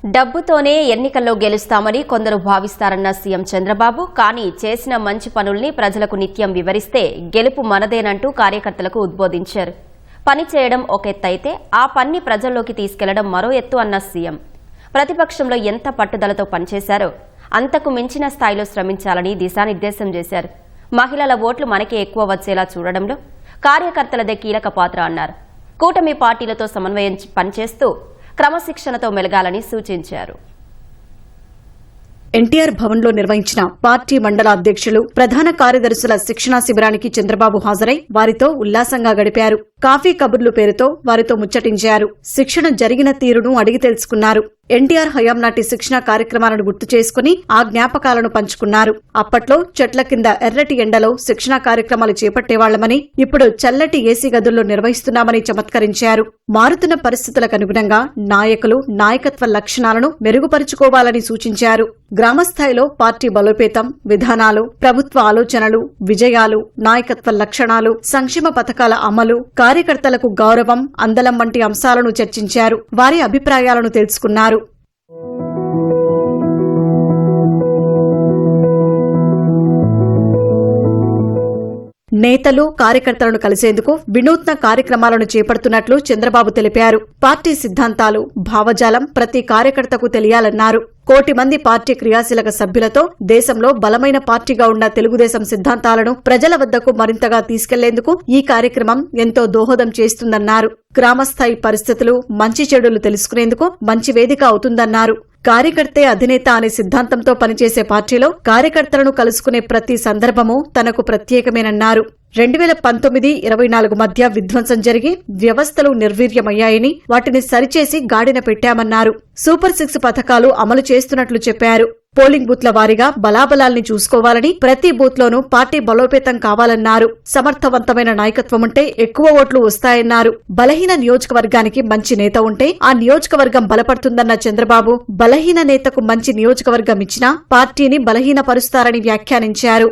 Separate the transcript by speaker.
Speaker 1: డబ్బుతోనే ఎన్నికల్లో గెలుస్తామని కొందరు భావిస్తారన్న సీఎం చంద్రబాబు, కానీ చేసిన మంచి పనుల్ని ప్రజలకు నిత్యం వివరిస్తే గెలుపు మనదేనంటూ కార్యకర్తలకు ఉద్బోధించారు. పని చేయడం ఒక ఎత్తైతే ఆ పన్ని ప్రజల్లోకి తీసుకెళ్లడం మరో ఎత్తు అన్న సీఎం, ప్రతిపక్షంలో ఎంత పట్టుదలతో పనిచేశారో అంతకు మించిన స్థాయిలో శ్రమించాలని దిశానిర్దేశం చేశారు. మహిళల ఓట్లు మనకే ఎక్కువ వచ్చేలా చూడడంలో కార్యకర్తలదే కీలక పాత్ర అన్నారు. కూటమి పార్టీలతో సమన్వయం పనిచేస్తూ క్రమశిక్షణతో మెలగాలని సూచించారు.
Speaker 2: ఎన్టీఆర్ భవన్ లో నిర్వహించిన పార్టీ మండల అధ్యక్షులు, ప్రధాన కార్యదర్శుల శిక్షణా శిబిరానికి చంద్రబాబు హాజరై వారితో ఉల్లాసంగా గడిపారు. కాఫీ కబుర్లు పేరుతో వారితో ముచ్చటించారు. శిక్షణ జరిగిన తీరును అడిగి తెలుసుకున్నారు. ఎన్టీఆర్ హయాం నాటి శిక్షణా కార్యక్రమాలను గుర్తు చేసుకుని ఆ జ్ఞాపకాలను పంచుకున్నారు. అప్పట్లో చెట్ల కింద ఎర్రటి ఎండలో శిక్షణా కార్యక్రమాలు చేపట్టేవాళ్లమని, ఇప్పుడు చల్లటి ఏసీ గదుల్లో నిర్వహిస్తున్నామని చమత్కరించారు. మారుతున్న పరిస్థితులకు అనుగుణంగా నాయకులు నాయకత్వ లక్షణాలను మెరుగుపరుచుకోవాలని సూచించారు. గ్రామస్థాయిలో పార్టీ బలోపేతం, విధానాలు, ప్రభుత్వ ఆలోచనలు, విజయాలు, నాయకత్వ లక్షణాలు, సంక్షేమ పథకాల అమలు, కార్యకర్తలకు గౌరవం, అందలం వంటి అంశాలను చర్చించారు. వారి అభిప్రాయాలను తెలుసుకున్నారు. నేతలు, కార్యకర్తలను కలిసేందుకు వినూత్న కార్యక్రమాలను చేపడుతున్నట్లు చంద్రబాబు తెలిపారు. పార్టీ సిద్ధాంతాలు, భావజాలం ప్రతి కార్యకర్తకు తెలియాలన్నారు. 1 కోటి మంది పార్టీ క్రియాశీలక సభ్యులతో దేశంలో బలమైన పార్టీగా ఉన్న తెలుగుదేశం సిద్ధాంతాలను ప్రజల వద్దకు మరింతగా తీసుకెళ్లేందుకు ఈ కార్యక్రమం ఎంతో దోహదం చేస్తుందన్నారు. గ్రామస్థాయి పరిస్థితులు, మంచి చెడులు తెలుసుకునేందుకు మంచి వేదిక అవుతుందన్నారు. కార్యకర్తే అధినేత అనే సిద్ధాంతంతో పనిచేసే పార్టీలో కార్యకర్తలను కలుసుకునే ప్రతి సందర్భమూ తనకు ప్రత్యేకమేనన్నారు. 2019-24 మధ్య విధ్వంసం జరిగి వ్యవస్థలు నిర్వీర్యమయ్యాయని, వాటిని సరిచేసి గాడిన పెట్టామన్నారు. సూపర్ 6 పథకాలు అమలు చేస్తున్నట్లు చెప్పారు. పోలింగ్ బూత్ల వారీగా బలాబలాల్ని చూసుకోవాలని, ప్రతి బూత్లోనూ పార్టీ బలోపేతం కావాలన్నారు. సమర్థవంతమైన నాయకత్వముంటే ఎక్కువ ఓట్లు వస్తాయన్నారు. బలహీన నియోజకవర్గానికి మంచి నేత ఉంటే ఆ నియోజకవర్గం బలపడుతుందన్న చంద్రబాబు, బలహీన నేతకు మంచి నియోజకవర్గం ఇచ్చినా పార్టీని బలహీనపరుస్తారని వ్యాఖ్యానించారు.